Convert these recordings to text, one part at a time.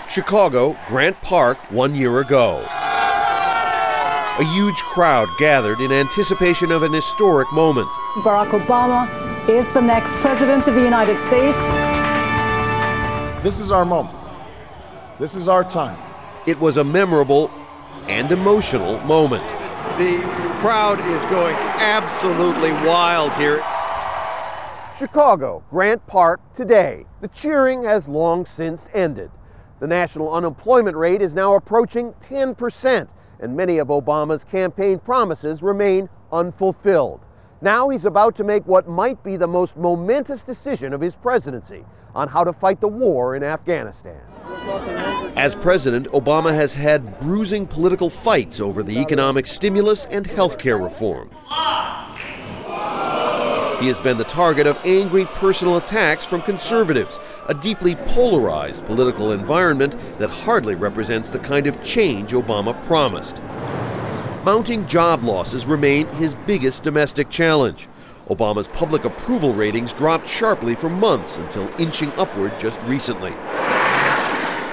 Chicago, Grant Park, 1 year ago. A huge crowd gathered in anticipation of an historic moment. Barack Obama is the next president of the United States. This is our moment. This is our time. It was a memorable and emotional moment. The crowd is going absolutely wild here. Chicago, Grant Park, today. The cheering has long since ended. The national unemployment rate is now approaching 10%, and many of Obama's campaign promises remain unfulfilled. Now he's about to make what might be the most momentous decision of his presidency on how to fight the war in Afghanistan. As president, Obama has had bruising political fights over the economic stimulus and health care reform. He has been the target of angry personal attacks from conservatives, a deeply polarized political environment that hardly represents the kind of change Obama promised. Mounting job losses remain his biggest domestic challenge. Obama's public approval ratings dropped sharply for months until inching upward just recently.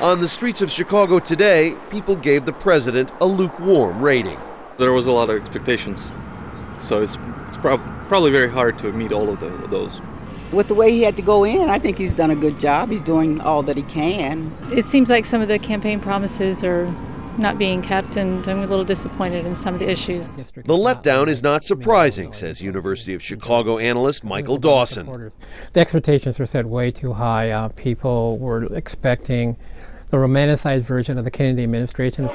On the streets of Chicago today, people gave the president a lukewarm rating. There was a lot of expectations, so it's probably very hard to meet all of those. With the way he had to go in, I think he's done a good job. He's doing all that he can. It seems like some of the campaign promises are not being kept, and I'm a little disappointed in some of the issues. The letdown is not surprising, says University of Chicago analyst Michael Dawson. The expectations were set way too high. People were expecting the romanticized version of the Kennedy administration.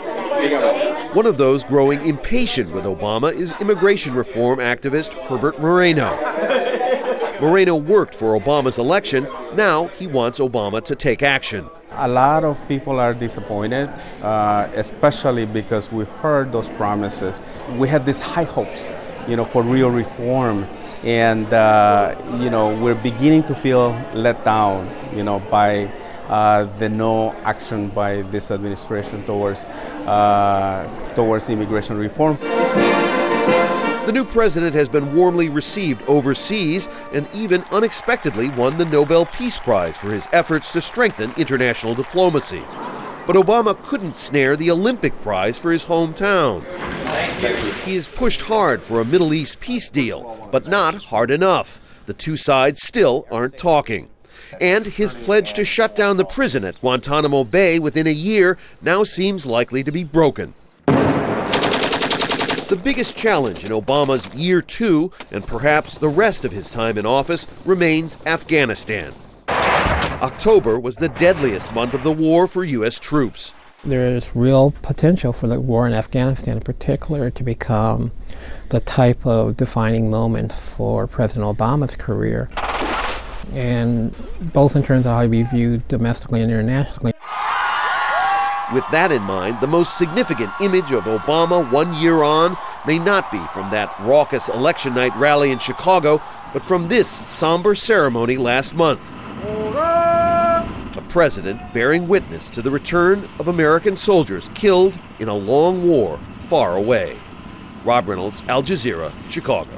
One of those growing impatient with Obama is immigration reform activist Herbert Moreno. Moreno worked for Obama's election. Now he wants Obama to take action. A lot of people are disappointed, especially because we heard those promises. We had these high hopes, for real reform, and we're beginning to feel let down, by the no action by this administration towards immigration reform. The new president has been warmly received overseas and even unexpectedly won the Nobel Peace Prize for his efforts to strengthen international diplomacy. But Obama couldn't snare the Olympic Prize for his hometown. He has pushed hard for a Middle East peace deal, but not hard enough. The two sides still aren't talking. And his pledge to shut down the prison at Guantanamo Bay within a year now seems likely to be broken. The biggest challenge in Obama's year 2, and perhaps the rest of his time in office, remains Afghanistan. October was the deadliest month of the war for U.S. troops. There is real potential for the war in Afghanistan in particular to become the type of defining moment for President Obama's career, and both in terms of how he be viewed domestically and internationally. With that in mind, the most significant image of Obama 1 year on may not be from that raucous election night rally in Chicago, but from this somber ceremony last month. A president bearing witness to the return of American soldiers killed in a long war far away. Rob Reynolds, Al Jazeera, Chicago.